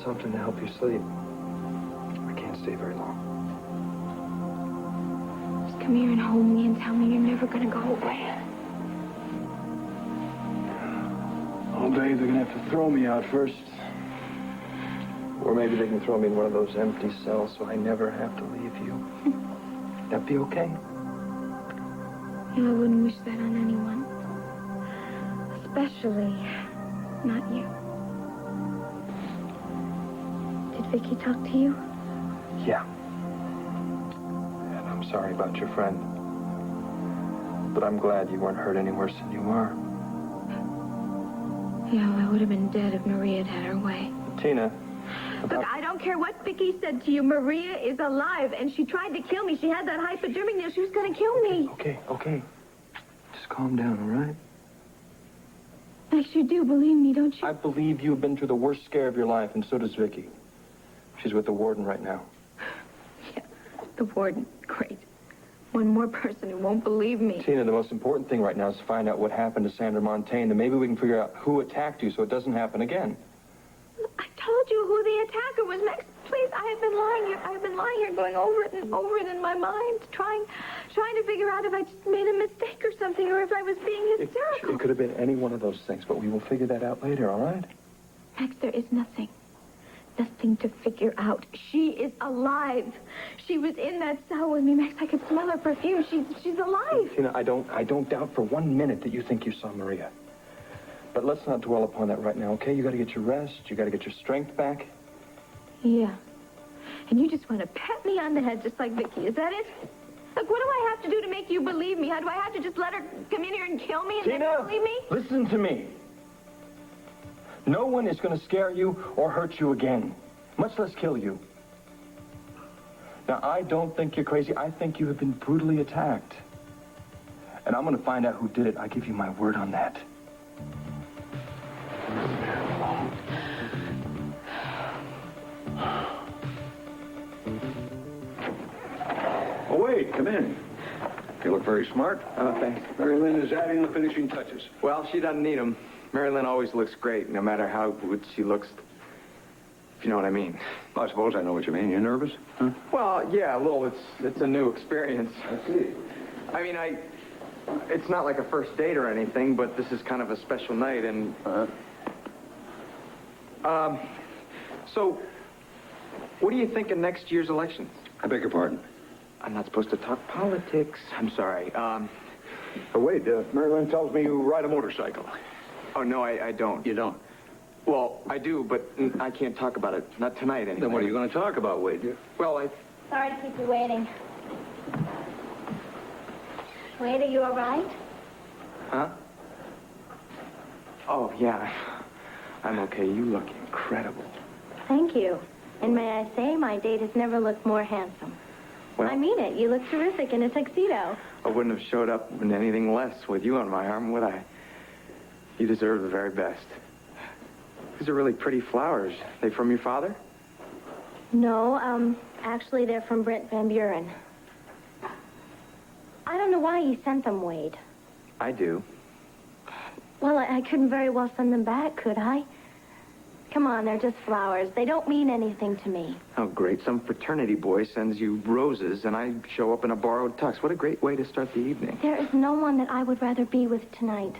something to help you sleep. I can't stay very long. Just come here and hold me and tell me you're never going to go away. All day they're going to have to throw me out first. Or maybe they can throw me in one of those empty cells so I never have to leave you. That'd be okay? Yeah, I wouldn't wish that on anyone. Especially not you. Did Vicky talk to you? Yeah. And I'm sorry about your friend. But I'm glad you weren't hurt any worse than you are. Yeah, well, I would have been dead if Maria had had her way. Tina. Look, I don't care what Vicky said to you. Maria is alive, and she tried to kill me. She had that hypodermic needle. She was going to kill me. Okay. Just calm down, all right? Max, you do believe me, don't you? I believe you've been through the worst scare of your life, and so does Vicky. She's with the warden right now. Yeah, the warden. Great. One more person who won't believe me. Tina, the most important thing right now is to find out what happened to Sandra Montaigne, and maybe we can figure out who attacked you so it doesn't happen again. I told you who the attacker was, Max. Please, I have been lying here. I've been lying here going over it and over it in my mind, trying to figure out if I just made a mistake or something, or if I was being hysterical. It could have been any one of those things, but we will figure that out later, all right? Max, there is nothing to figure out. She is alive. She was in that cell with me, Max. I could smell her perfume. She's alive. Tina, I don't doubt for 1 minute that you think you saw Maria. But let's not dwell upon that right now, okay? You got to get your rest. You got to get your strength back. Yeah. And you just want to pat me on the head just like Vicky. Is that it? Look, what do I have to do to make you believe me? How do I have to just let her come in here and kill me and Tina, then believe me? Listen to me. No one is going to scare you or hurt you again, much less kill you. Now, I don't think you're crazy. I think you have been brutally attacked. And I'm going to find out who did it. I give you my word on that. Oh, wait, come in. You look very smart. Oh, thanks. Mary Lynn is adding the finishing touches. Well, she doesn't need them. Mary Lynn always looks great, no matter how good she looks, if you know what I mean. I suppose I know what you mean. You nervous? Huh? Well, yeah, a little. It's a new experience. I see. I mean, it's not like a first date or anything, but this is kind of a special night, and... So, what do you think of next year's elections? I beg your pardon? I'm not supposed to talk politics. I'm sorry. Oh, wait, Mary Lynn tells me you ride a motorcycle. Oh, no, I don't. You don't? Well, I do, but I can't talk about it. Not tonight, anyway. Then what are you going to talk about, Wade? Well, Sorry to keep you waiting. Wade, are you all right? Huh? Oh, yeah. I'm okay. You look incredible. Thank you. And may I say, my date has never looked more handsome. Well, I mean it. You look terrific in a tuxedo. I wouldn't have showed up in anything less with you on my arm, would I? You deserve the very best. These are really pretty flowers. They from your father? No, actually, they're from Brent Van Buren. I don't know why he sent them, Wade. I do. Well, I couldn't very well send them back, could I? Come on, they're just flowers. They don't mean anything to me. Oh, great. Some fraternity boy sends you roses, and I show up in a borrowed tux. What a great way to start the evening. There is no one that I would rather be with tonight.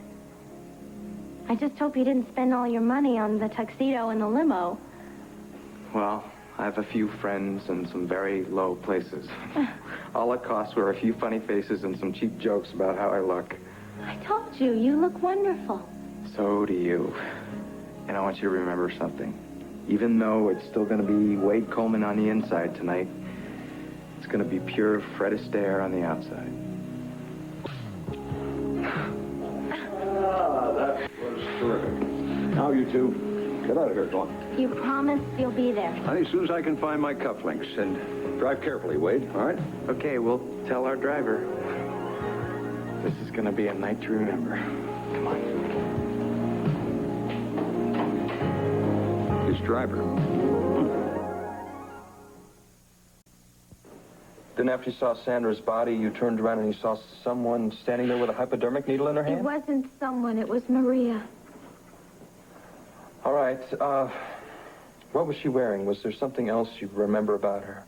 I just hope you didn't spend all your money on the tuxedo and the limo. Well, I have a few friends and some very low places. All it costs were a few funny faces and some cheap jokes about how I look. I told you, you look wonderful. So do you. And I want you to remember something. Even though it's still going to be Wade Coleman on the inside tonight, it's going to be pure Fred Astaire on the outside. Ah, that was terrific. Now, you two, get out of here, go on. You promise you'll be there. As soon as I can find my cufflinks. And drive carefully, Wade, all right? Okay, we'll tell our driver. This is going to be a night to remember. Come on. His driver. Then after you saw Sandra's body, you turned around and you saw someone standing there with a hypodermic needle in her It hand? wasn't someone. It was Maria. All right. What was she wearing? Was there something else you remember about her?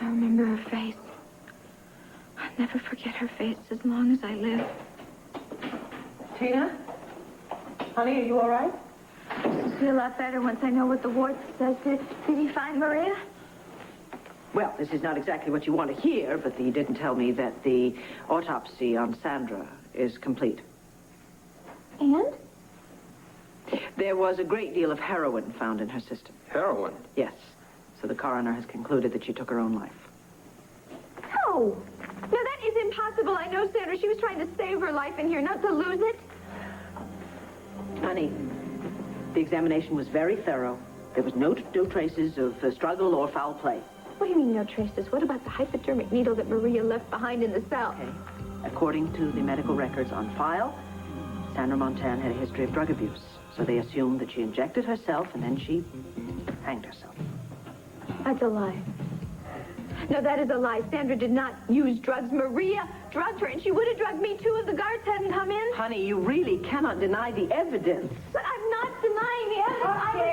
I remember her face. I'll never forget her face as long as I live. Tina? Honey, are you all right? I'll feel a lot better once I know what the ward says. Did he find Maria? Well, this is not exactly what you want to hear, but he didn't tell me that the autopsy on Sandra is complete. And? There was a great deal of heroin found in her system. Heroin? Yes. So the coroner has concluded that she took her own life. No. No, that is impossible. I know Sandra. She was trying to save her life in here, not to lose it. Honey, the examination was very thorough. There was no traces of struggle or foul play. What do you mean, no traces? What about the hypodermic needle that Maria left behind in the cell? Okay. According to the medical records on file, Sandra Montan had a history of drug abuse. So they assumed that she injected herself and then she hanged herself. That's a lie. No, that is a lie. Sandra did not use drugs. Maria drugged her, and she would have drugged me, too, if the guards hadn't come in. Honey, you really cannot deny the evidence. But I'm not denying the evidence. I was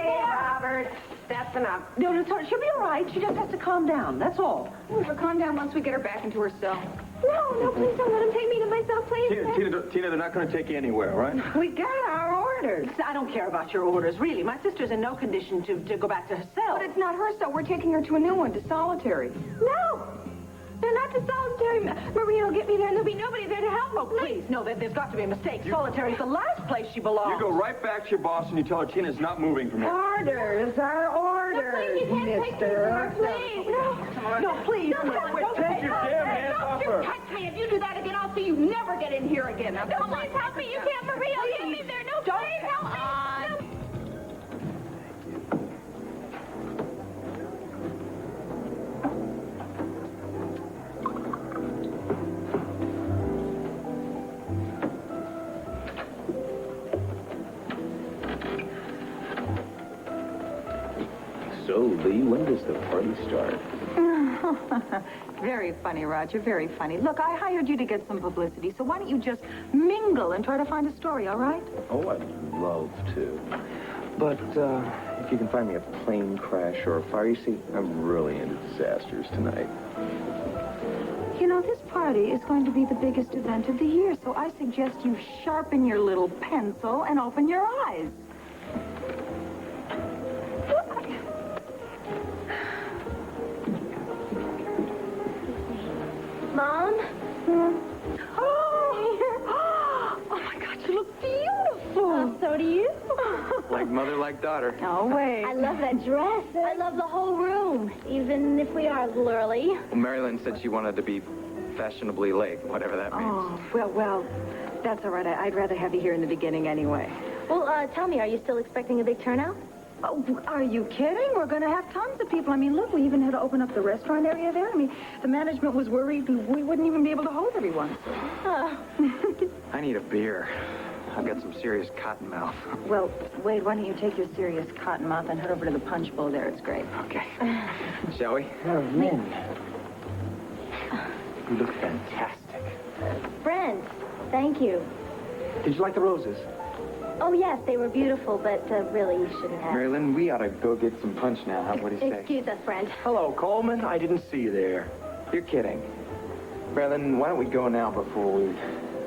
there. Robert, that's enough. No, sorry, she'll be all right. She just has to calm down, that's all. We'll calm down once we get her back into her cell. No, please don't let him take me to my cell, please. Tina, they're not going to take you anywhere, right? We got our orders. I don't care about your orders, really. My sister's in no condition to go back to her cell. But it's not her cell. We're taking her to a new one, to solitary. No! They're not to solitary. Maria will get me there, and there'll be nobody there to help me. Oh, please, no, there's got to be a mistake. Solitary's the last place she belongs. You go right back to your boss and you tell her Tina's not moving from here. Orders are orders, No, please, you can't take me to her, please. No, please. Take your damn hands off her. Touch me. If you do that again, I'll see you never get in here again. Now, come on. Please help me. You can't, Maria. Get me there. No, please help me. So, Lee, when does the party start? Very funny, Roger, very funny. Look, I hired you to get some publicity, so why don't you just mingle and try to find a story, all right? Oh, I'd love to. But, if you can find me a plane crash or a fire, you see, I'm really into disasters tonight. You know, this party is going to be the biggest event of the year, so I suggest you sharpen your little pencil and open your eyes. Mom? Oh, my God, you look beautiful. So do you. Like mother, like daughter. Oh, wait. I love that dress. I love the whole room, even if we are a little early. Well, Marilyn said she wanted to be fashionably late, whatever that means. Oh, well, that's all right. I'd rather have you here in the beginning anyway. Well, tell me, are you still expecting a big turnout? Oh, are you kidding? We're going to have tons of people. I mean, look, we even had to open up the restaurant area there. I mean, the management was worried we wouldn't even be able to hold everyone. Oh. I need a beer. I've got some serious cotton mouth. Well, Wade, why don't you take your serious cotton mouth and head over to the punch bowl there? It's great. Okay. Shall we? Oh, Lynn. You look fantastic. Brent, thank you. Did you like the roses? Oh, yes, they were beautiful, but really, you shouldn't have. Marilyn, we ought to go get some punch now. What do you say? Excuse us, Brent. Hello, Coleman. I didn't see you there. You're kidding. Marilyn, why don't we go now before we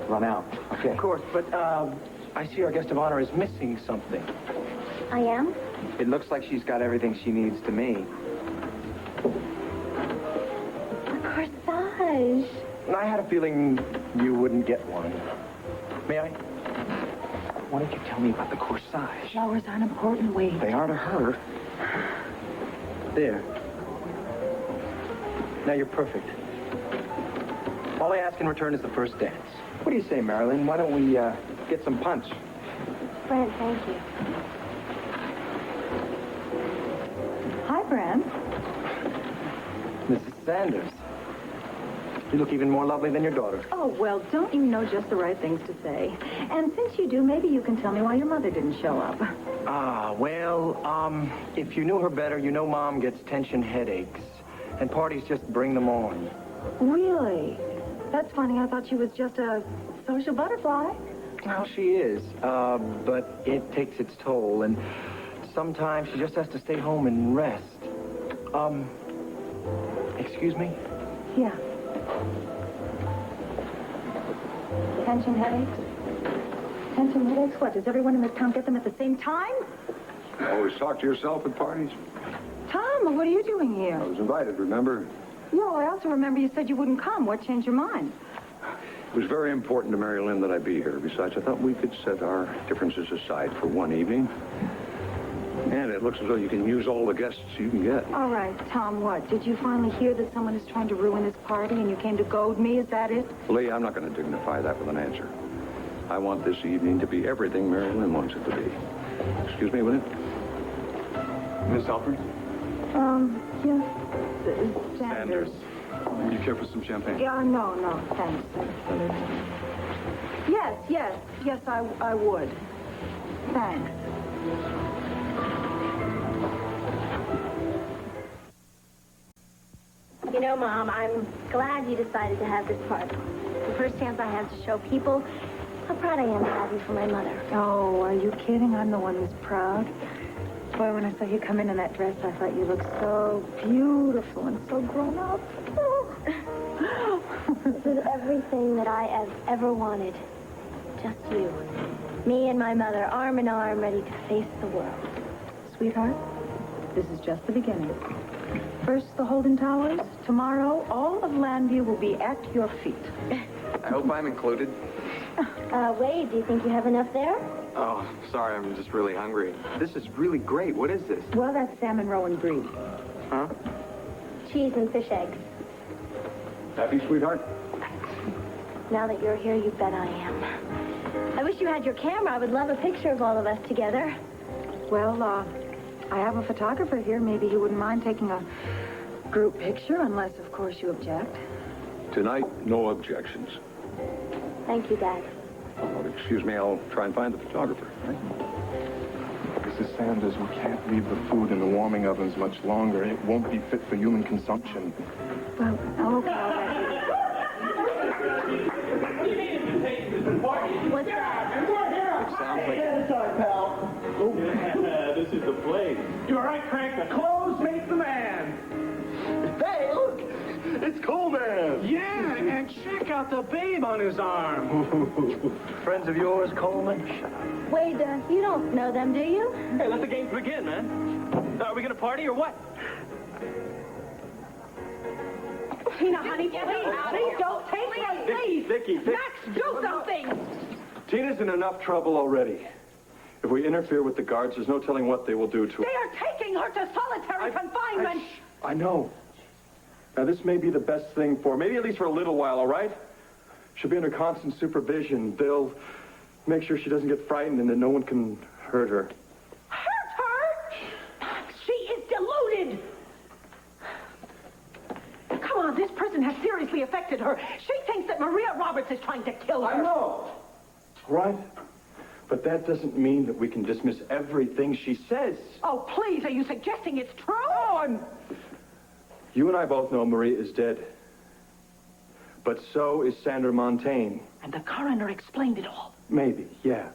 run out? Okay. Of course, but I see our guest of honor is missing something. I am? It looks like she's got everything she needs to me. A corsage. I had a feeling you wouldn't get one. May I? Why don't you tell me about the corsage? Flowers aren't important, Wade. They are to her. There. Now you're perfect. All I ask in return is the first dance. What do you say, Marilyn? Why don't we get some punch? Brent, thank you. Hi, Brent. Mrs. Sanders. You look even more lovely than your daughter. Oh, well, don't you know just the right things to say? And since you do, maybe you can tell me why your mother didn't show up. If you knew her better, you know Mom gets tension headaches. And parties just bring them on. Really? That's funny. I thought she was just a social butterfly. Well, she is. But it takes its toll. And sometimes she just has to stay home and rest. Excuse me? Yeah. Tension headaches? Tension headaches? What, does everyone in this town get them at the same time? Always talk to yourself at parties. Tom, what are you doing I here? was invited, remember? No, I also remember you said you wouldn't come. What changed your mind? It was very important to Mary Lynn that I be here. Besides, I thought we could set our differences aside for one evening. And it looks as though you can use all the guests you can get. All right, Tom, what? Did you finally hear that someone is trying to ruin this party and you came to goad me? Is that it? Lee, I'm not going to dignify that with an answer. I want this evening to be everything Mary Lynn wants it to be. Excuse me, will you? Miss Alford? Yeah. Sanders. Would you care for some champagne? Yeah, no, thanks. Yes, I would. Thanks. You know, Mom, I'm glad you decided to have this party. The first chance I had to show people how proud I am to have you for my mother. Oh, are you kidding? I'm the one who's proud. Boy, when I saw you come in that dress, I thought you looked so beautiful and so grown up. This is everything that I have ever wanted. Just you. Me and my mother, arm in arm, ready to face the world. Sweetheart, this is just the beginning. First, the Holden Towers. Tomorrow, all of Landview will be at your feet. I hope I'm included. Wade, do you think you have enough there? Oh, sorry, I'm just really hungry. This is really great. What is this? Well, that's salmon roe and brie. Huh? Cheese and fish eggs. Happy, sweetheart? Now that you're here, you bet I am. I wish you had your camera. I would love a picture of all of us together. Well, I have a photographer here. Maybe he wouldn't mind taking a group picture, unless, of course, you object. Tonight, no objections. Thank you, Dad. Oh, excuse me, I'll try and find the photographer. Mrs. Sanders, we can't leave the food in the warming ovens much longer. It won't be fit for human consumption. Well, okay. What's that? Sounds like... This is the place. You're right, Frank. The clothes make the man. Hey, look! It's Coleman! Yeah, and check out the babe on his arm. Friends of yours, Coleman? Wade, you don't know them, do you? Hey, let the games begin, man. Are we going to party or what? Tina, honey, please don't take her, please. Vicky. Max, do something. Tina's in enough trouble already. If we interfere with the guards, there's no telling what they will do to her. They are taking her to solitary confinement. I know. Now, this may be the best thing for her. Maybe at least for a little while, all right? She'll be under constant supervision. They'll make sure she doesn't get frightened and that no one can hurt her. Hurt her? She is deluded. Come on, this prison has seriously affected her. She thinks that Maria Roberts is trying to kill her. I know. All right? But that doesn't mean that we can dismiss everything she says. Oh, please, are you suggesting it's true? Oh, You and I both know Maria is dead. But so is Sandra Montaigne. And the coroner explained it all. Maybe, yeah.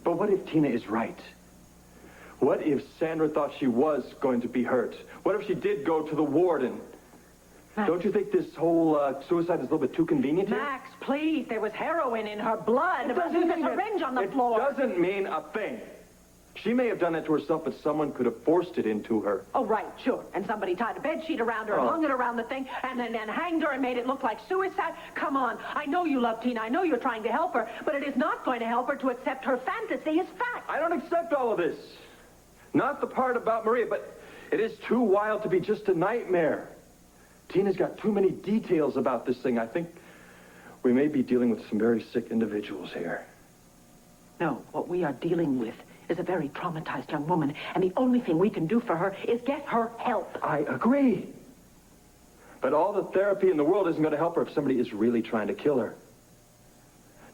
But what if Tina is right? What if Sandra thought she was going to be hurt? What if she did go to the warden? Don't you think this whole suicide is a little bit too convenient here? Max, please, there was heroin in her blood. There's a syringe on the floor. It doesn't mean a thing. She may have done that to herself, but someone could have forced it into her. Oh, right, sure. And somebody tied a bedsheet around her and hung it around the thing and then hanged her and made it look like suicide. Come on. I know you love Tina. I know you're trying to help her, but it is not going to help her to accept her fantasy as fact. I don't accept all of this. Not the part about Maria, but it is too wild to be just a nightmare. Tina's got too many details about this thing. I think we may be dealing with some very sick individuals here. No, what we are dealing with is a very traumatized young woman, and the only thing we can do for her is get her help. I agree. But all the therapy in the world isn't going to help her if somebody is really trying to kill her.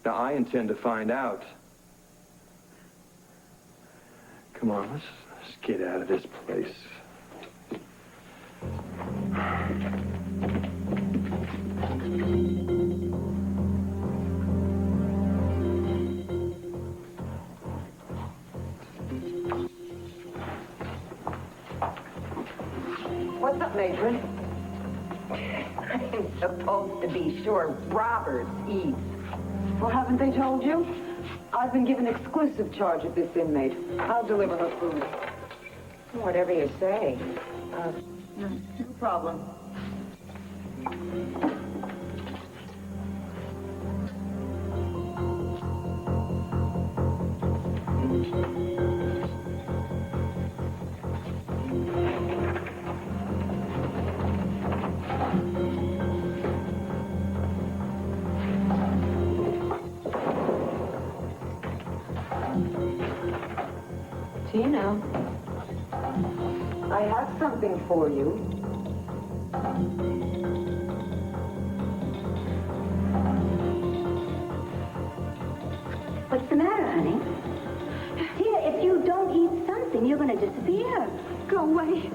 Now, I intend to find out. Come on, let's get out of this place. Adrian? I'm supposed to be sure Roberts eats. Well, haven't they told you? I've been given exclusive charge of this inmate. I'll deliver her food. Whatever you say. No problem. Tina, I have something for you. What's the matter, honey? Tina, if you don't eat something, you're going to disappear. Go away.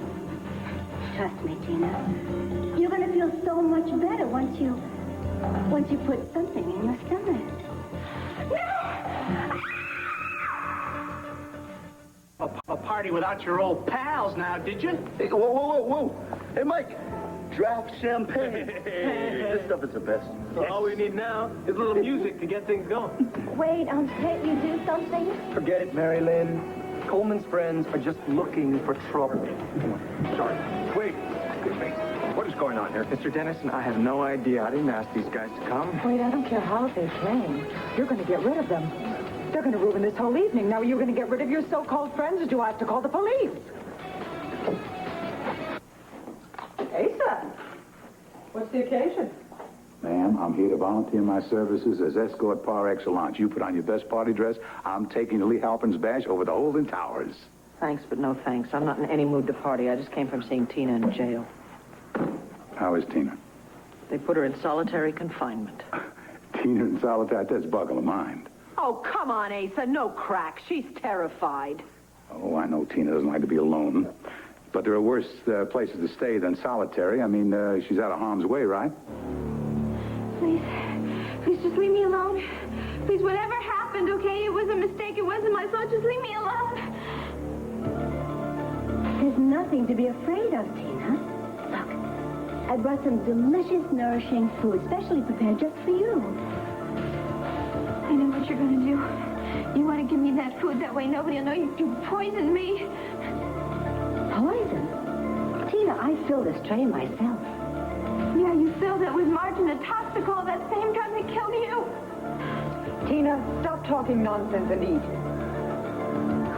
Trust me, Tina. You're going to feel so much better once you put something in your stomach. A party without your old pals now, did you? Hey, whoa. Hey, Mike, draft champagne. This stuff is the best. All we need now is a little music to get things going. Wait, can't you do something? Forget it, Mary Lynn. Coleman's friends are just looking for trouble. Sorry. Wait. Excuse me. What is going on here? Mr. Dennison, I have no idea. I didn't ask these guys to come. Wait, I don't care how they came. You're going to get rid of them. They're going to ruin this whole evening. Now, are you going to get rid of your so-called friends, or do I have to call the police? Asa, what's the occasion? Ma'am, I'm here to volunteer my services as escort par excellence. You put on your best party dress, I'm taking the Lee Halpern's bash over the Holden Towers. Thanks, but no thanks. I'm not in any mood to party. I just came from seeing Tina in jail. How is Tina? They put her in solitary confinement. Tina in solitary, that's bugging the mind. Oh, come on, Asa. No crack. She's terrified. Oh, I know Tina doesn't like to be alone. But there are worse places to stay than solitary. I mean, she's out of harm's way, right? Please just leave me alone. Please, whatever happened, okay? It was a mistake. It wasn't my fault. Just leave me alone. There's nothing to be afraid of, Tina. Look, I brought some delicious, nourishing food, specially prepared just for you. I know what you're going to do. You want to give me that food. That way nobody will know you poisoned me. Poison? Tina, I filled this tray myself. Yeah, you filled it with margarine and toxicol that same drug that killed you. Tina, stop talking nonsense and eat.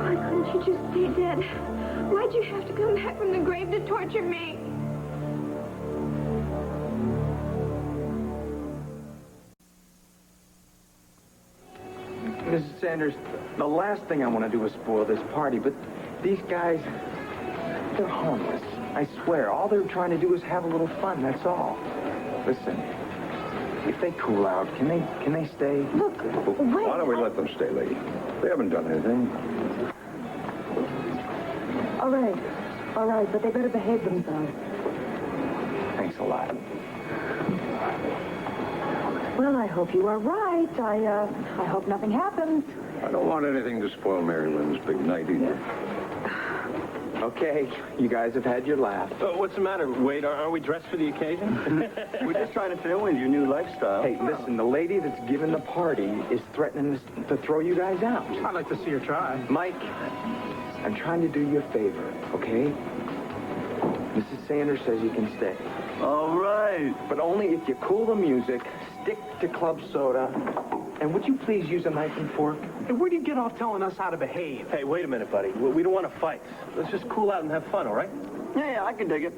Why couldn't you just stay dead? Why'd you have to come back from the grave to torture me? Mrs. Sanders, the last thing I want to do is spoil this party, but these guys, they're harmless. I swear, all they're trying to do is have a little fun, that's all. Listen, if they cool out, can they stay? Look, wait. Why don't we let them stay, lady? They haven't done anything. All right, but they better behave themselves. Thanks a lot. Well, I hope you are right. I hope nothing happens. I don't want anything to spoil Mary Lynn's big night either. Okay, you guys have had your laugh. What's the matter, Wade? Are we dressed for the occasion? We're just trying to fit in with your new lifestyle. Hey, listen, the lady that's giving the party is threatening to throw you guys out. I'd like to see her try. Mike, I'm trying to do you a favor, okay? Mrs. Sanders says you can stay. All right. But only if you cool the music, stick to club soda, and would you please use a knife and fork? Hey, where do you get off telling us how to behave? Hey, wait a minute, buddy. We don't want to fight. Let's just cool out and have fun, all right? Yeah, I can dig it.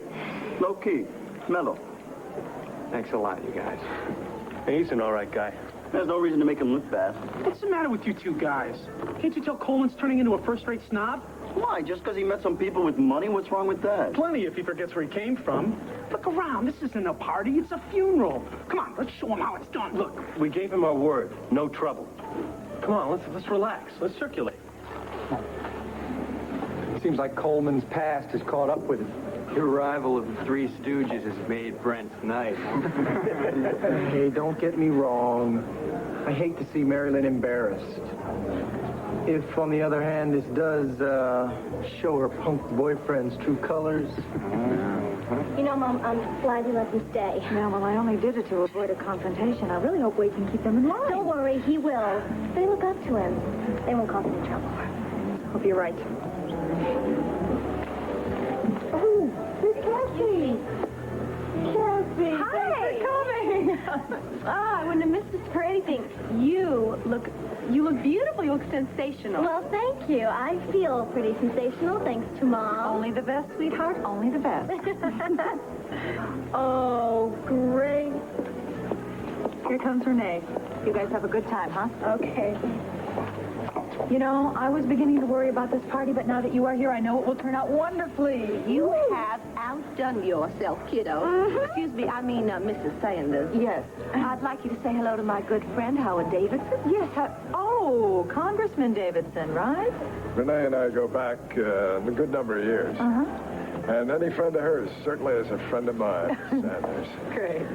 Low key. Mellow. Thanks a lot, you guys. Hey, he's an all right guy. There's no reason to make him look bad. What's the matter with you two guys? Can't you tell Coleman's turning into a first-rate snob? Why? Just because he met some people with money? What's wrong with that? Plenty if he forgets where he came from. Look around. This isn't a party. It's a funeral. Come on, let's show him how it's done. Look, we gave him our word. No trouble. Come on, let's relax. Let's circulate. Seems like Coleman's past has caught up with him. Your arrival of the Three Stooges has made Brent's night. Hey, don't get me wrong. I hate to see Marilyn embarrassed. If, on the other hand, this does show her punk boyfriend's true colors. You know, Mom, I'm glad you let them stay. Yeah, well, I only did it to avoid a confrontation. I really hope Wade can keep them in line. Don't worry, he will. They look up to him. They won't cause any trouble. Hope you're right. Oh, Miss Cassie. Cassie, Hi. thanks for coming. I wouldn't have missed this for anything. You look beautiful. You look sensational. Well, thank you. I feel pretty sensational, thanks to Mom. Only the best, sweetheart. Only the best. Oh, great. Here comes Renee. You guys have a good time, huh? Okay. You know, I was beginning to worry about this party, but now that you are here, I know it will turn out wonderfully. You have outdone yourself, kiddo. Excuse me, I mean, Mrs. Sanders. Yes. I'd like you to say hello to my good friend, Howard Davidson. Yes. Oh, Congressman Davidson, right? Renee and I go back a good number of years. Uh-huh. And any friend of hers certainly is a friend of mine, Sanders. Great.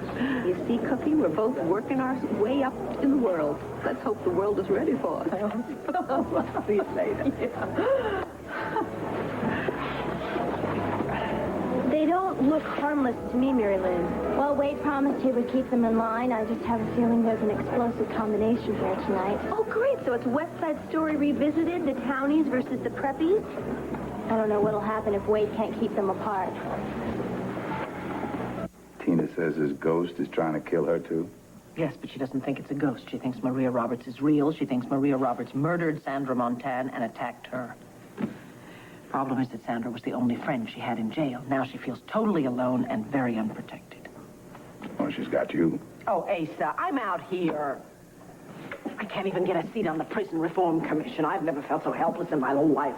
You see, Cookie, we're both working our way up in the world. Let's hope the world is ready for us. I'll see you later. They don't look harmless to me, Mary Lynn. Well, Wade promised he would keep them in line. I just have a feeling there's an explosive combination here tonight. Oh, great. So it's West Side Story revisited, the townies versus the preppies? I don't know what'll happen if Wade can't keep them apart. Tina says his ghost is trying to kill her, too. Yes, but she doesn't think it's a ghost. She thinks Maria Roberts is real. She thinks Maria Roberts murdered Sandra Montan and attacked her. Problem is that Sandra was the only friend she had in jail. Now she feels totally alone and very unprotected. Well, she's got you. Oh, Asa, I'm out here. I can't even get a seat on the Prison Reform Commission. I've never felt so helpless in my whole life.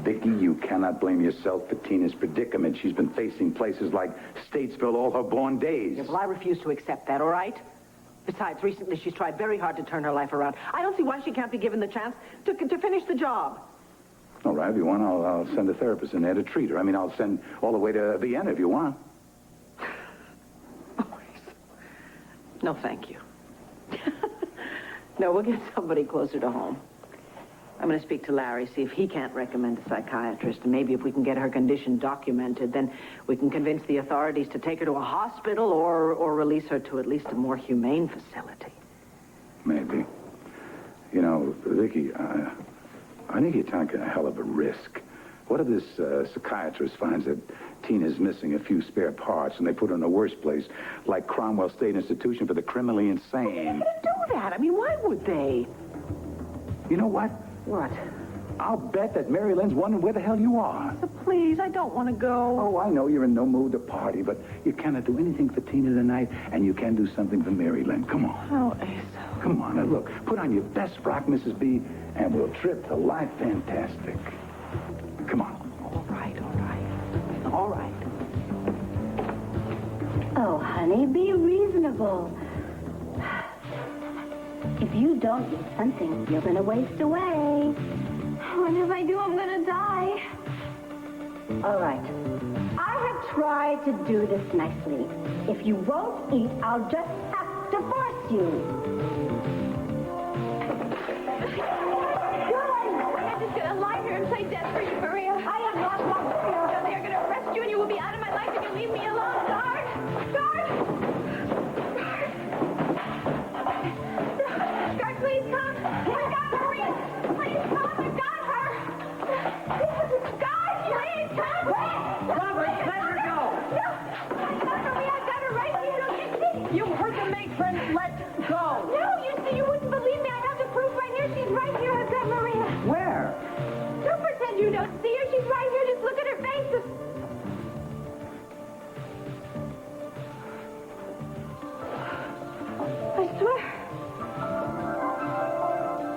Vicky, you cannot blame yourself for Tina's predicament. She's been facing places like Statesville all her born days. Yeah, well, I refuse to accept that, all right? Besides, recently she's tried very hard to turn her life around. I don't see why she can't be given the chance to finish the job. All right, if you want, I'll send a therapist in there to treat her. I mean, I'll send all the way to Vienna if you want. No, thank you. No, we'll get somebody closer to home. I'm going to speak to Larry, see if he can't recommend a psychiatrist. And maybe if we can get her condition documented, then we can convince the authorities to take her to a hospital or release her to at least a more humane facility. Maybe. You know, Vicky, I think you're taking a hell of a risk. What if this psychiatrist finds that Tina's missing a few spare parts and they put her in a worse place, like Cromwell State Institution for the criminally insane? Why would they do that? I mean, why would they? You know what? What? I'll bet that Mary Lynn's wondering where the hell you are. So please, I don't want to go. Oh, I know you're in no mood to party, but you cannot do anything for Tina tonight, and you can do something for Mary Lynn. Come on. Oh, Asa. Come on. Now, look, put on your best frock, Mrs. B, and we'll trip to Life Fantastic. Come on. All right, all right. All right. Oh, honey, be reasonable. If you don't get something, you're going to waste away. And if I do, I'm gonna die. All right. I have tried to do this nicely. If you won't eat, I'll just have to force you. I'm just gonna lie here and play dead for you, Maria. I am not one for you. They are gonna arrest you and you will be out of my life and you'll leave me alone. Guard! Guard! Guard, please come. I got Maria. Please come. I got her. Guard, please come. Robert, let her go. No. I got Maria. I got her right here. Don't you see? You heard the matron. Let go. No, you see, you wouldn't believe me. I have the proof right here. She's right here. I've got Maria. Where? Don't pretend you don't see her. She's right here. Just look at her face.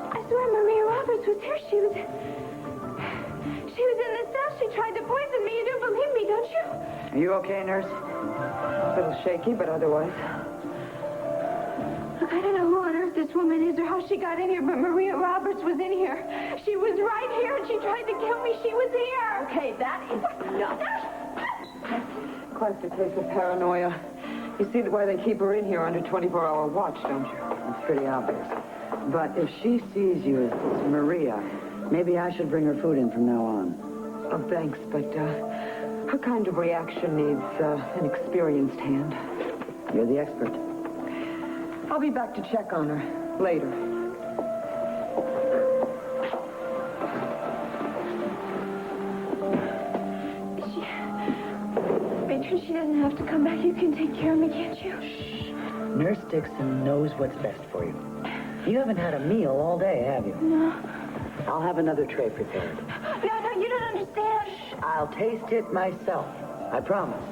I swear Maria Roberts was here. She was in the cell. She tried to poison me. You do believe me, don't you? Are you okay, nurse? A little shaky, but otherwise. Look, I don't know who on earth this woman is or how she got in here, but Maria Roberts was in here. She was right here, and she tried to kill me. She was here. Okay, that is enough. Classic case of paranoia. You see why they keep her in here under 24-hour watch, don't you? It's pretty obvious. But if she sees you as Maria, maybe I should bring her food in from now on. Oh, thanks, but Her kind of reaction needs an experienced hand. You're the expert. I'll be back to check on her later. Matron, she doesn't have to come back. You can take care of me, can't you? Nurse Dixon knows what's best for you. You haven't had a meal all day, have you? No. I'll have another tray prepared. No, you don't understand. I'll taste it myself. I promise.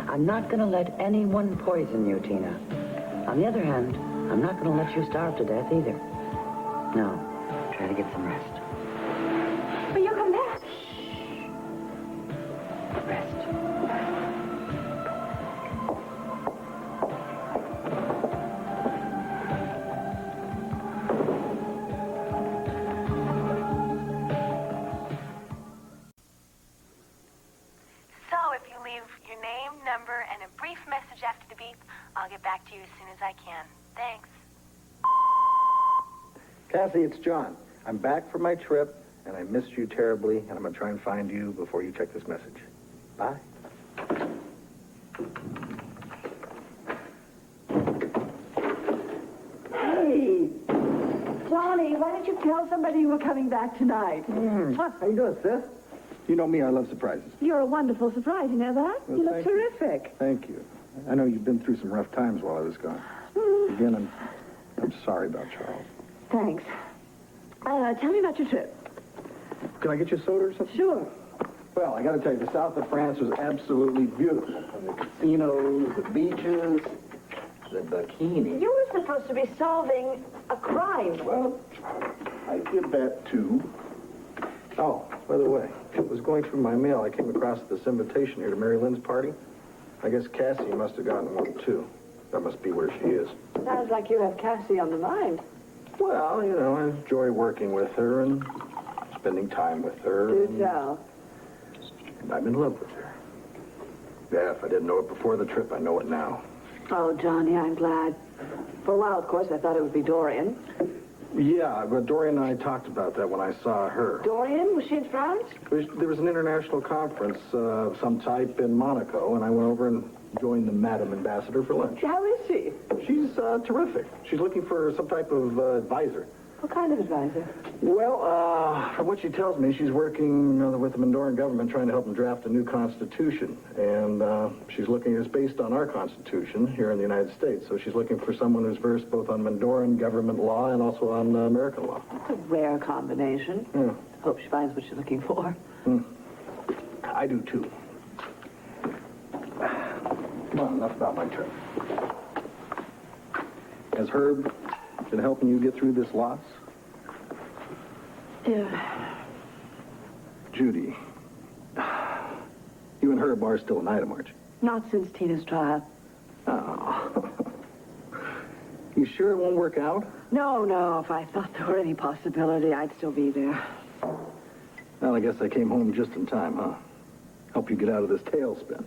I'm not going to let anyone poison you, Tina. On the other hand, I'm not going to let you starve to death either. No. Try to get some rest. But you'll come back. Rest. So if you leave your name, number, and a brief message after the beep, I'll get back to you as soon as I can. Thanks. Cassie, it's John. I'm back from my trip, and I missed you terribly, and I'm going to try and find you before you check this message. Bye. Hey, Johnny, why didn't you tell somebody you were coming back tonight? How you doing, sis? You know me, I love surprises. You're a wonderful surprise, you know that? Well, you look thank you. terrific. Thank you. I know you've been through some rough times while I was gone. Again, I'm sorry about Charles. Thanks. Tell me about your trip. Can I get you a soda or something? Sure. Well, I got to tell you, the south of France was absolutely beautiful. The casinos, the beaches, the bikini. You were supposed to be solving a crime. Well, I did that too. Oh, by the way, it was going through my mail. I came across this invitation here to Mary Lynn's party. I guess Cassie must have gotten one too. That must be where she is. Sounds like you have Cassie on the mind. Well, you know, I enjoy working with her and spending time with her. Do tell. And I'm in love with her. Yeah, if I didn't know it before the trip, I know it now. Oh, Johnny, I'm glad. For a while, of course, I thought it would be Dorian. Yeah, but Dorian and I talked about that when I saw her. Dorian? Was she in France? There was an international conference of some type in Monaco, and I went over and joined the Madam Ambassador for lunch. How is she? She's terrific. She's looking for some type of advisor. What kind of advisor? Well, from what she tells me, she's working with the Mendoran government trying to help them draft a new constitution. And she's looking, it's based on our constitution here in the United States. So she's looking for someone who's versed both on Mendoran government law and also on American law. That's a rare combination. Yeah. Hope she finds what she's looking for. I do, too. Come on, enough about my trip. Has Herb been helping you get through this loss? Yeah. Judy, you and Herb are still an item, aren't you? Not since Tina's trial. Oh. You sure it won't work out? No. If I thought there were any possibility, I'd still be there. Well, I guess I came home just in time, huh? Help you get out of this tailspin.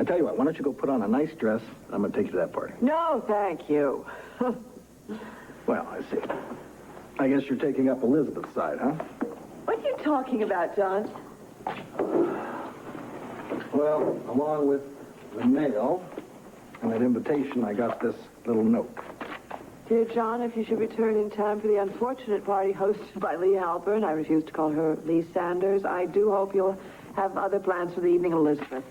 I tell you what, why don't you go put on a nice dress? I'm going to take you to that party. No, thank you. Well, I see. I guess you're taking up Elizabeth's side, huh? What are you talking about, John? Well, along with the mail and that invitation, I got this little note. Dear John, if you should return in time for the unfortunate party hosted by Lee Halpern, I refuse to call her Lee Sanders. I do hope you'll have other plans for the evening, Elizabeth.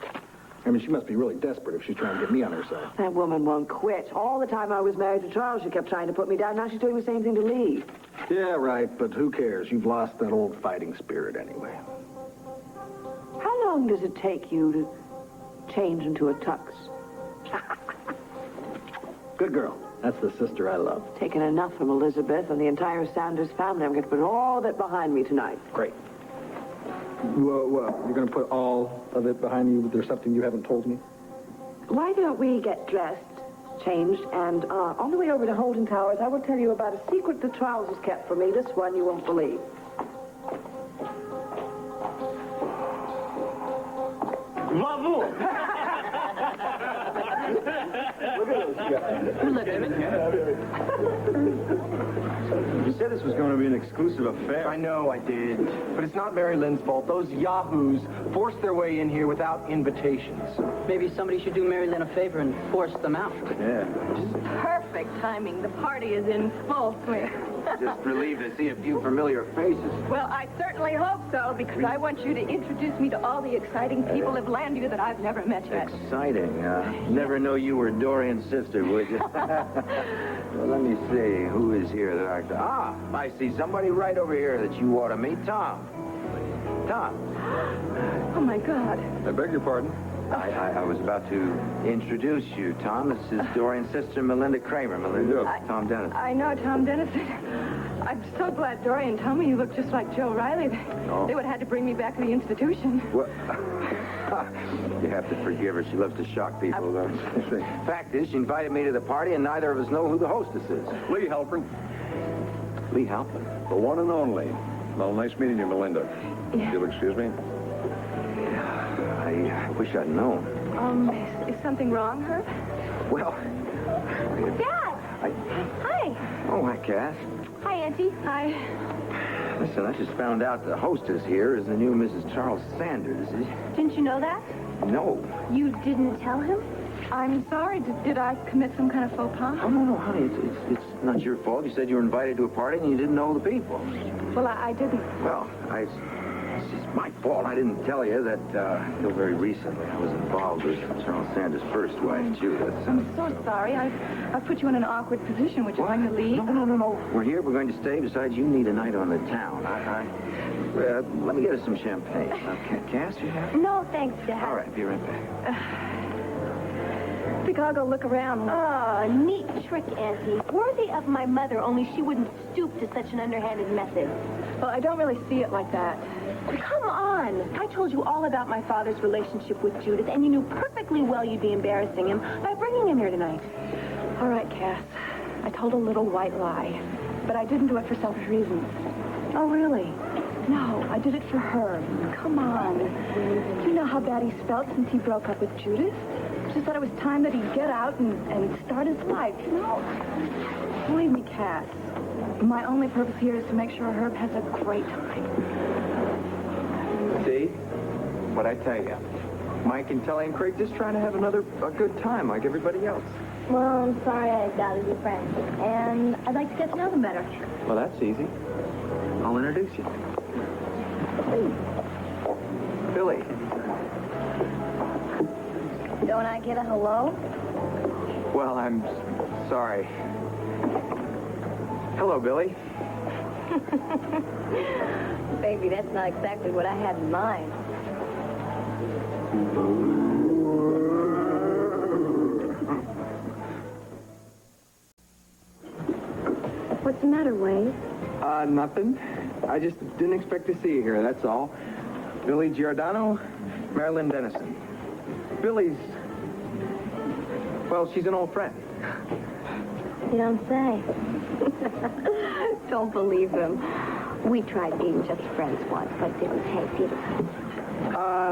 I mean, she must be really desperate if she's trying to get me on her side. That woman won't quit. All the time I was married to Charles, she kept trying to put me down. Now she's doing the same thing to Lee. Yeah, right, but who cares? You've lost that old fighting spirit anyway. How long does it take you to change into a tux? Good girl. That's the sister I love. Taken enough from Elizabeth and the entire Sanders family. I'm going to put all that behind me tonight. Great. Well, you're going to put all of it behind you? There's something you haven't told me? Why don't we get dressed, changed, and on the way over to Holden Towers, I will tell you about a secret that Charles has kept from me. This one you won't believe. Bravo! Look at this guy. You look at it. You said this was going to be an exclusive affair. I know I did. But it's not Mary Lynn's fault. Those yahoos forced their way in here without invitations. Maybe somebody should do Mary Lynn a favor and force them out. Yeah. Perfect timing. The party is in full swing. Just relieved to see a few familiar faces. Well, I certainly hope so, because I want you to introduce me to all the exciting people of Landview that I've never met yet. Exciting. Never know you were Dorian's sister, would you? Well, let me see. Who is here that I see somebody right over here that you ought to meet. Tom. Tom. Oh, my God. I beg your pardon? I was about to introduce you, Tom. This is Dorian's sister, Melinda Kramer. Melinda, Tom Dennis. I know Tom Dennison. I'm so glad Dorian told me you look just like Joe Riley. They would have had to bring me back to the institution. What? You have to forgive her. She loves to shock people, though. Fact is, she invited me to the party, and neither of us know who the hostess is. Lee Halpern. Lee Halpern? The one and only. Well, nice meeting you, Melinda. Yeah. You'll excuse me? I wish I'd known. Is something wrong, Herb? Well... Dad! Hi. Oh, hi, Cass. Hi, Auntie. Hi. Listen, I just found out the hostess here is the new Mrs. Charles Sanders. Didn't you know that? No. You didn't tell him? I'm sorry. Did I commit some kind of faux pas? Oh, no, honey. It's not your fault. You said you were invited to a party and you didn't know the people. Well, I didn't. Well, it's my fault. I didn't tell you that until very recently I was involved with Charles Sanders' first wife, Judith. I'm so sorry. I've put you in an awkward position. Would you like to leave? No. We're here. We're going to stay. Besides, you need a night on the town. Let me get us some champagne. Cass, you have it? No, thanks, Dad. All right, be right back. I think I'll go look around. Oh, neat trick, Auntie. Worthy of my mother, only she wouldn't stoop to such an underhanded method. Well, I don't really see it like that. Come on. I told you all about my father's relationship with Judith, and you knew perfectly well you'd be embarrassing him by bringing him here tonight. All right, Cass. I told a little white lie, but I didn't do it for selfish reasons. Oh, really? No, I did it for her. Come on. You know how bad he's felt since he broke up with Judith? Just thought it was time that he'd get out and start his life, you know? Believe me, Cass, my only purpose here is to make sure Herb has a great time. See? What'd I tell you? Mike and Telly and Craig just trying to have a good time like everybody else. Well, I'm sorry I doubted your friends, and I'd like to get to know them better. Well, that's easy. I'll introduce you. Billy. Don't I get a hello? Well, I'm sorry. Hello, Billy. Baby, that's not exactly what I had in mind. What's the matter, Wade? Nothing. I just didn't expect to see you here, that's all. Billy Giordano, Marilyn Dennison. Billy's... Well, she's an old friend. You don't say. Don't believe him. We tried being just friends once, but it didn't take, did it?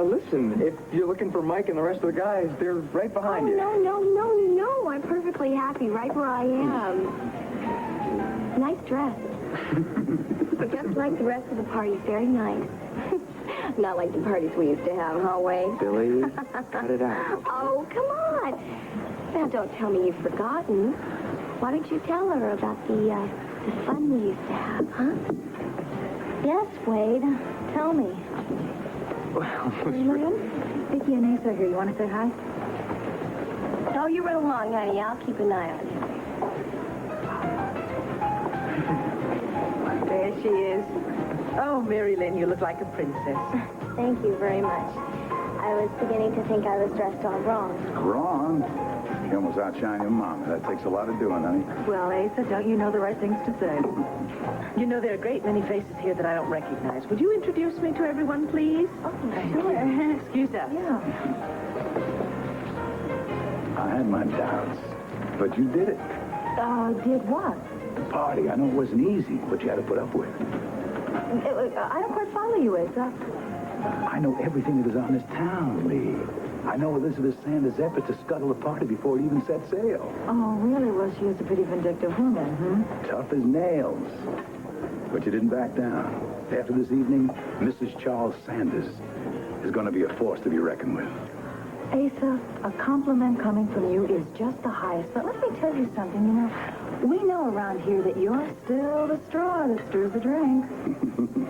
Listen, if you're looking for Mike and the rest of the guys, they're right behind you. No. I'm perfectly happy right where I am. Nice dress. Just like the rest of the party, very nice. Not like the parties we used to have, huh, Wade? Billy, cut it out. Oh, come on. Now, don't tell me you've forgotten. Why don't you tell her about the fun we used to have, huh? Yes, Wade. Tell me. Well, Vicki and Ace are here. You want to say hi? Oh, you run along, honey. I'll keep an eye on you. There she is. Oh, Mary Lynn, you look like a princess. Thank you very much. I was beginning to think I was dressed all wrong. Wrong? You almost outshine your mama. That takes a lot of doing, honey. Well, Asa, don't you know the right things to say? You know, there are a great many faces here that I don't recognize. Would you introduce me to everyone, please? Oh, sure. Excuse us. Yeah. I had my doubts, but you did it. Did what? The party. I know it wasn't easy, but you had to put up with it. I don't quite follow you, Asa. I know everything that is on this town, Lee. I know Elizabeth Sanders' effort to scuttle the party before it even set sail. Oh, really? Well, she is a pretty vindictive woman, Tough as nails. But you didn't back down. After this evening, Mrs. Charles Sanders is going to be a force to be reckoned with. Asa, a compliment coming from you is just the highest. But let me tell you something, we know around here that you're still the straw that stirs the drink.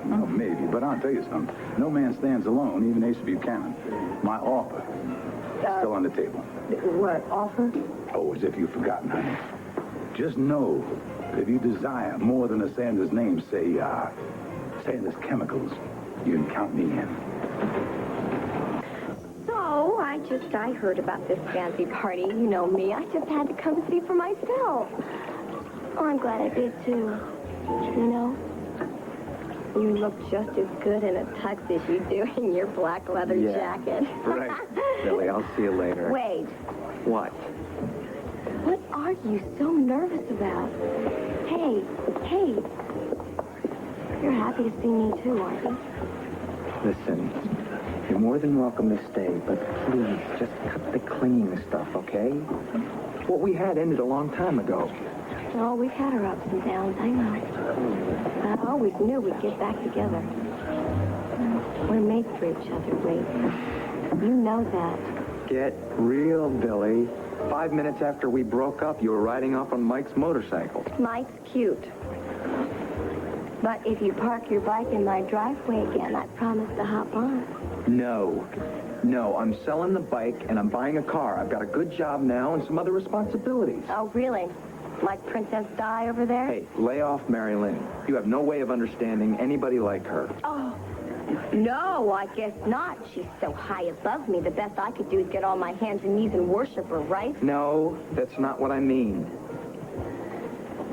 Well, maybe, but I'll tell you something. No man stands alone, even Asa Buchanan. My offer is still on the table. What, offer? Oh, as if you've forgotten, honey. Just know that if you desire more than a Sanders name, say Sanders Chemicals, you can count me in. So, I heard about this fancy party. You know me. I just had to come see for myself. Oh, I'm glad I did, too. You know, you look just as good in a tux as you do in your black leather jacket. Right. Billy, I'll see you later. Wait. What? What are you so nervous about? Hey. You're happy to see me, too, aren't you? Listen, you're more than welcome to stay, but please, just cut the clinging stuff, okay? What we had ended a long time ago. Oh, we've had our ups and downs, I know. I always knew we'd get back together. We're made for each other, Wade. You know that. Get real, Billy. 5 minutes after we broke up, you were riding off on Mike's motorcycle. Mike's cute. But if you park your bike in my driveway again, I promise to hop on. No, I'm selling the bike and I'm buying a car. I've got a good job now and some other responsibilities. Oh, really? Like Princess Di over there? Hey, lay off Mary Lynn. You have no way of understanding anybody like her. Oh, no, I guess not. She's so high above me. The best I could do is get on my hands and knees and worship her, right? No, that's not what I mean.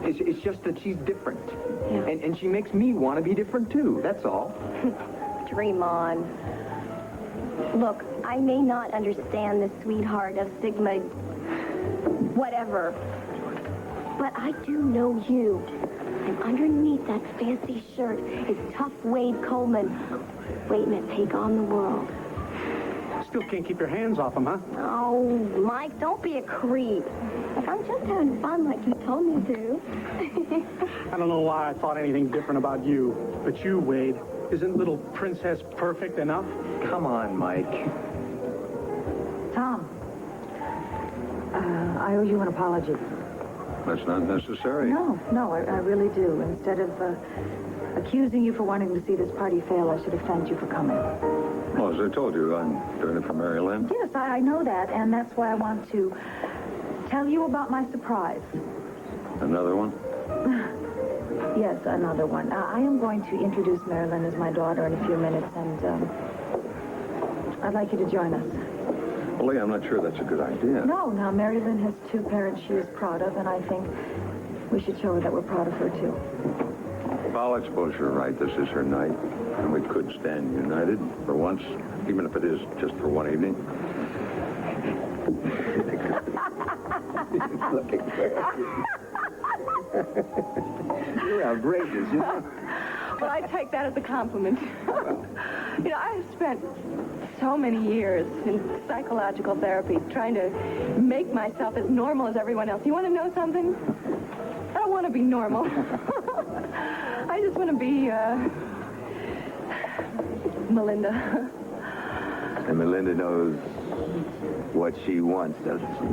It's just that she's different. Yeah. And she makes me want to be different, too. That's all. Dream on. Look, I may not understand the sweetheart of Sigma... whatever. But I do know you. And underneath that fancy shirt is tough Wade Coleman, waiting to take on the world. Still can't keep your hands off him, huh? Oh, Mike, don't be a creep. Look, I'm just having fun like you told me to. I don't know why I thought anything different about you. But you, Wade, isn't little Princess perfect enough? Come on, Mike. Tom, I owe you an apology. That's not necessary. No, I really do. Instead of accusing you for wanting to see this party fail, I should have thanked you for coming. Well, as I told you, I'm doing it for Mary Lynn. Yes, I know that, and that's why I want to tell you about my surprise. Another one? Yes, another one. I am going to introduce Marilyn as my daughter in a few minutes, and I'd like you to join us. Well, Lee, I'm not sure that's a good idea. No, now, Marilyn has two parents she is proud of, and I think we should show her that we're proud of her, too. Well, I suppose you're right. This is her night, and we could stand united for once, even if it is just for one evening. You're outrageous, you know? But I take that as a compliment. You know, I have spent so many years in psychological therapy trying to make myself as normal as everyone else. You want to know something? I don't want to be normal. I just want to be, Melinda. And Melinda knows what she wants, doesn't she?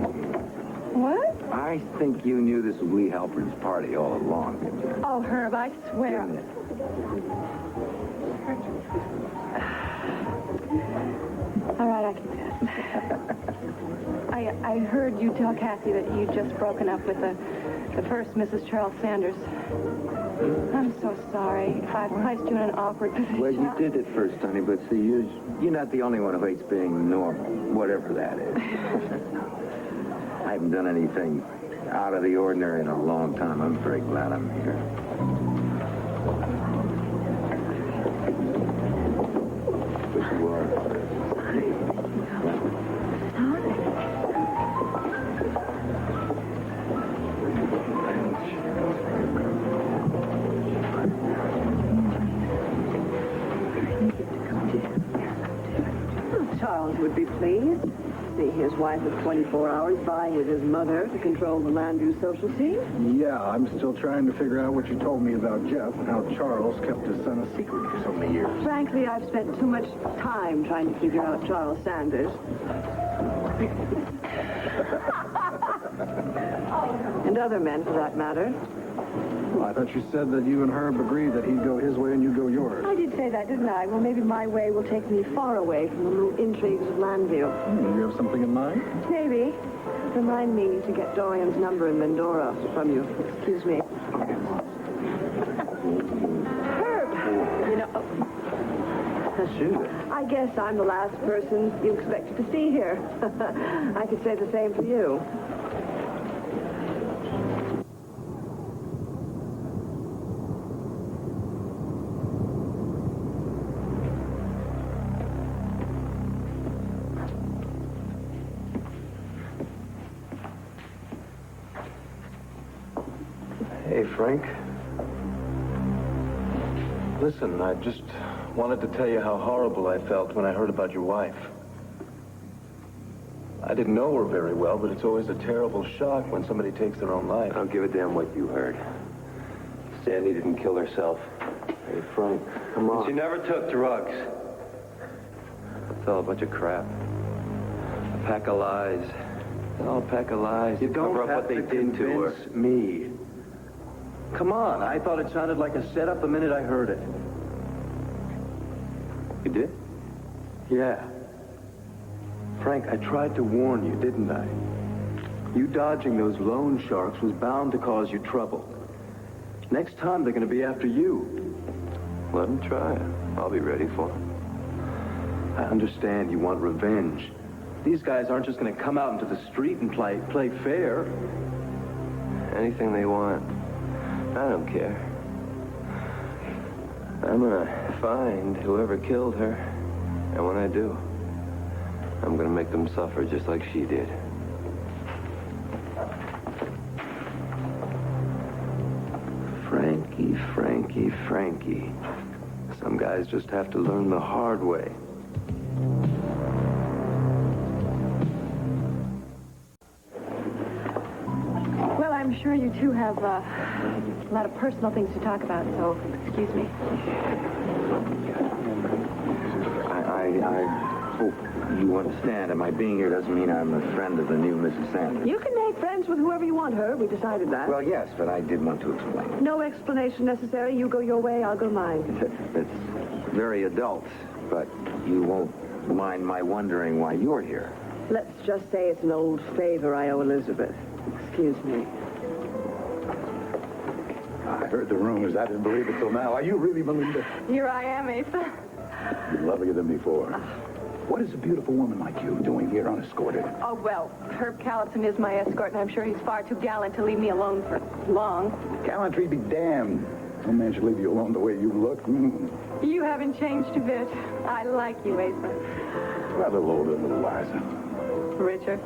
What? I think you knew this was Lee Halpern's party all along. Oh, Herb, I swear. Didn't it? All right, I confess. I heard you tell Kathy that you'd just broken up with the first Mrs. Charles Sanders. I'm so sorry if I placed you in an awkward position. Well, you did at first, honey, but see, you're not the only one who hates being normal, whatever that is. I haven't done anything out of the ordinary in a long time. I'm very glad I'm here. But you are. Charles, Charles would be pleased. See his wife of 24 hours vying with his mother to control the Landview social scene. Yeah, I'm still trying to figure out what you told me about Jeff and how Charles kept his son a secret for so many years. Frankly, I've spent too much time trying to figure out Charles Sanders. And other men, for that matter. Well, I thought you said that you and Herb agreed that he'd go his way and you go yours. I did say that, didn't I? Well, maybe my way will take me far away from the little intrigues of Landview. You have something in mind? Maybe. Remind me to get Dorian's number in Mendora from you. Excuse me. Herb! You know... Sure. I guess I'm the last person you expected to see here. I could say the same for you. Hey, Frank. Listen, I just wanted to tell you how horrible I felt when I heard about your wife. I didn't know her very well, but it's always a terrible shock when somebody takes their own life. I don't give a damn what you heard. Sandy didn't kill herself. Hey, Frank, come on. She never took drugs. It's all a bunch of crap. A pack of lies. It's all a pack of lies. You don't cover up have what they to did to her. convince me. Come on, I thought it sounded like a setup the minute I heard it. You did? Yeah. Frank, I tried to warn you, didn't I? You dodging those loan sharks was bound to cause you trouble. Next time, they're going to be after you. Let them try. I'll be ready for them. I understand you want revenge. These guys aren't just going to come out into the street and play fair. Anything they want. I don't care. I'm gonna find whoever killed her. And when I do, I'm gonna make them suffer just like she did. Frankie, Frankie, Frankie. Some guys just have to learn the hard way. Well, I'm sure you two have a lot of personal things to talk about, so excuse me. I hope you understand that my being here doesn't mean I'm a friend of the new Mrs. Sanders. You can make friends with whoever you want, Herb. We decided that. Well, yes, but I did want to explain. No explanation necessary. You go your way, I'll go mine. It's very adult, but you won't mind my wondering why you're here. Let's just say it's an old favor I owe Elizabeth. Excuse me. I heard the rumors. I didn't believe it till now. Are you really Melinda? Here I am, Asa. You're lovelier than before. What is a beautiful woman like you doing here unescorted? Oh, well, Herb Callison is my escort, and I'm sure he's far too gallant to leave me alone for long. Gallantry be damned. No man should leave you alone the way you look. You haven't changed a bit. I like you, Asa. A little older, a little wiser. Richard.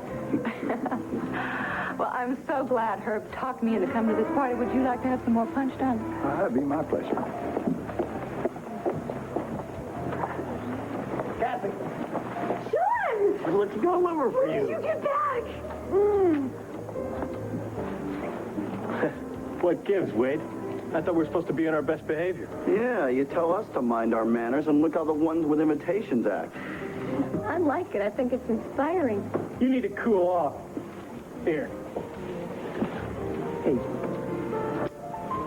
Well, I'm so glad Herb talked me into coming to this party. Would you like to have some more punch done? That'd be my pleasure. Kathy. I was looking all over for When did you get back? What gives, Wade? I thought we were supposed to be on our best behavior. Yeah, you tell us to mind our manners, and look how the ones with imitations act. I like it. I think it's inspiring. You need to cool off. Here. Hey.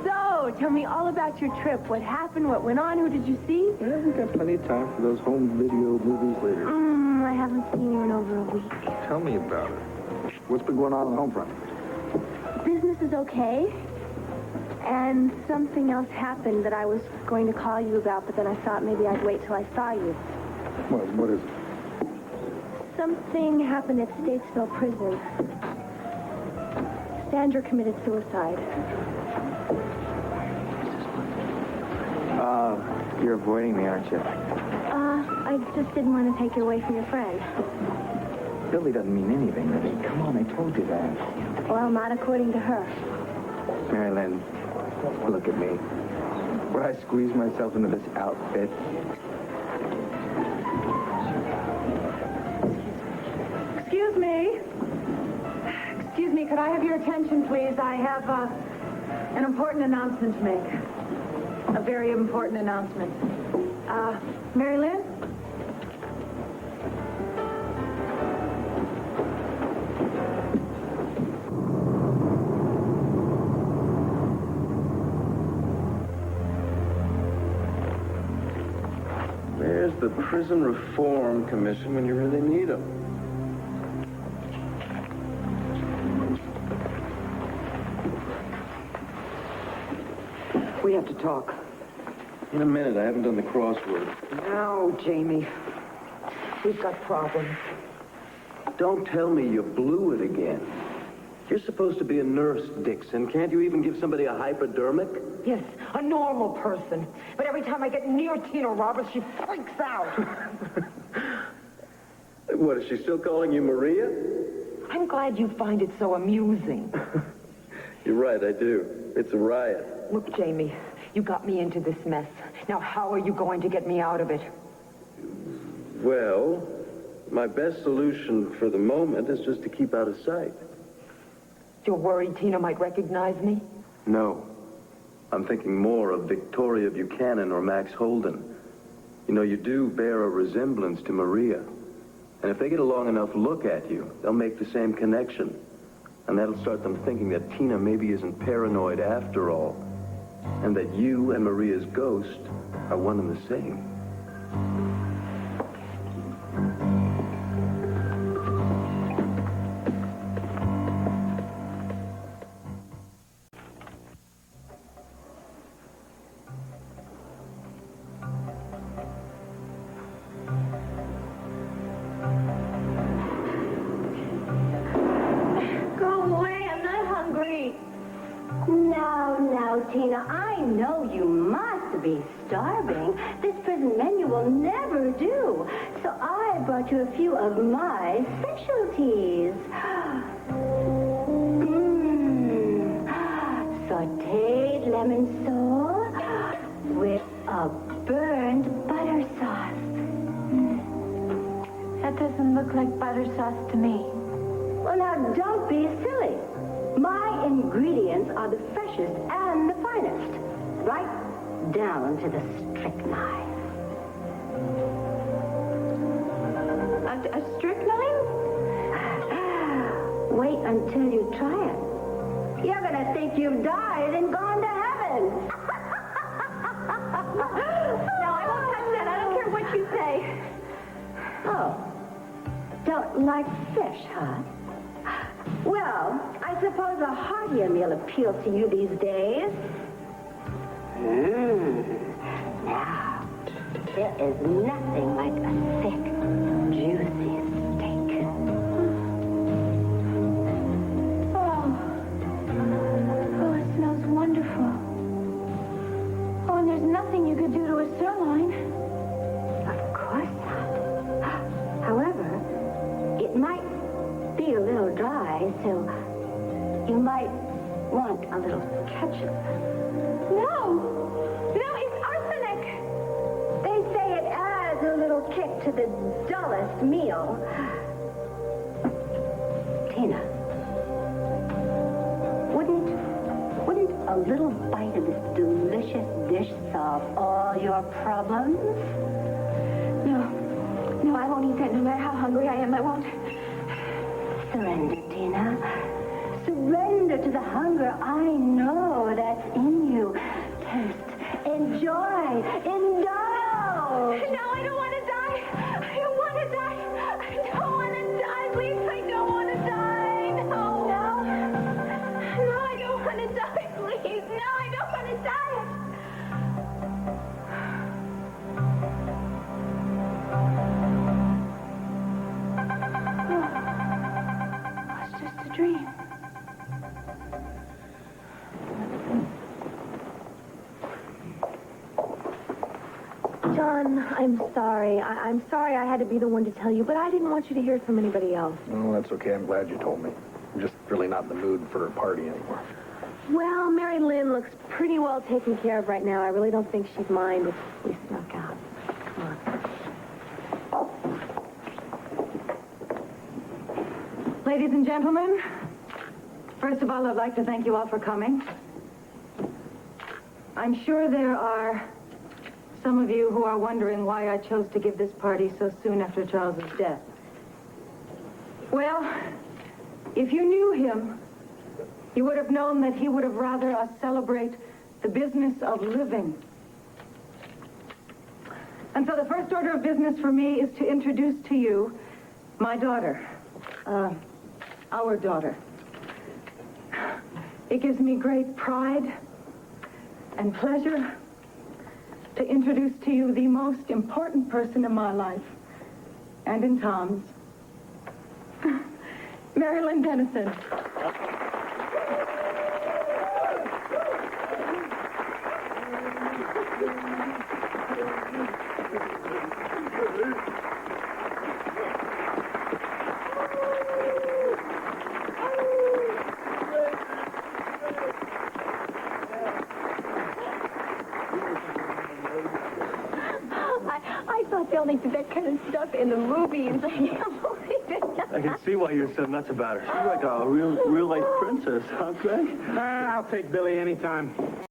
So, tell me all about your trip. What happened? What went on? Who did you see? Yeah, we got plenty of time for those home video movies later. I haven't seen you in over a week. Tell me about it. What's been going on the home front? Business is okay. And something else happened that I was going to call you about, but then I thought maybe I'd wait till I saw you. What is it? Something happened at Statesville Prison. Sandra committed suicide. You're avoiding me, aren't you? I just didn't want to take you away from your friend. Billy doesn't mean anything to me. Come on, I told you that. Well, not according to her. Mary Lynn, look at me. Would I squeeze myself into this outfit? Excuse me. Excuse me, could I have your attention, please? I have an important announcement to make. A very important announcement. Mary Lynn? Where's the Prison Reform Commission when you really need them? We have to talk. In a minute. I haven't done the crossword. No, Jamie. We've got problems. Don't tell me you blew it again. You're supposed to be a nurse, Dixon. Can't you even give somebody a hypodermic? Yes, a normal person. But every time I get near Tina Roberts, she freaks out. What, is she still calling you Maria? I'm glad you find it so amusing. You're right, I do. It's a riot. Look, Jamie, you got me into this mess. Now, how are you going to get me out of it? Well, my best solution for the moment is just to keep out of sight. You're worried Tina might recognize me? No. I'm thinking more of Victoria Buchanan or Max Holden. You know, you do bear a resemblance to Maria. And if they get a long enough look at you, they'll make the same connection. And that'll start them thinking that Tina maybe isn't paranoid after all. And that you and Maria's ghost are one and the same. Tina, I know you must be starving. This prison menu will never do. So I brought you a few of my specialties. Sauteed lemon sole with a burned butter sauce. That doesn't look like butter sauce to me. Well, now, don't be silly. My ingredients are the freshest and the finest, right down to the strychnine. A strychnine? Wait until you try it. You're gonna think you've died and gone to heaven. No, I won't touch that. I don't care what you say. Oh, don't like fish, huh? Well, I suppose a heartier meal appeals to you these days. Now, there is nothing like a thick, juicy steak. Oh, it smells wonderful. Oh, and there's nothing you could do to a sirloin. Of course not. However, it might be a little dry, so you might want a little ketchup. No, it's arsenic. They say it adds a little kick to the dullest meal. Tina, wouldn't a little bite of this delicious dish solve all your problems? No, I won't eat that no matter how hungry I am. I won't. Surrender, Tina. Surrender to the hunger I know that's in you. Taste, enjoy, indulge. No, I don't want to die. I don't want to die. I don't want to die. Please, I don't want to die. No, I don't want to die. Please, no, I don't want to die. It's just a dream. John, I'm sorry. I'm sorry I had to be the one to tell you, but I didn't want you to hear it from anybody else. Oh, that's okay. I'm glad you told me. I'm just really not in the mood for a party anymore. Well, Mary Lynn looks pretty well taken care of right now. I really don't think she'd mind if we snuck out. Come on. Ladies and gentlemen, first of all, I'd like to thank you all for coming. I'm sure there are some of you who are wondering why I chose to give this party so soon after Charles's death. Well, if you knew him, you would have known that he would have rather us celebrate the business of living. And so the first order of business for me is to introduce to you my daughter, our daughter. It gives me great pride and pleasure to introduce to you the most important person in my life, and in Tom's, Marilyn Dennison. I thought they only did that kind of stuff in the movies. I can't believe it. I can see why you're so nuts about her. She's like a real life princess, huh, Greg? I'll take Billy anytime.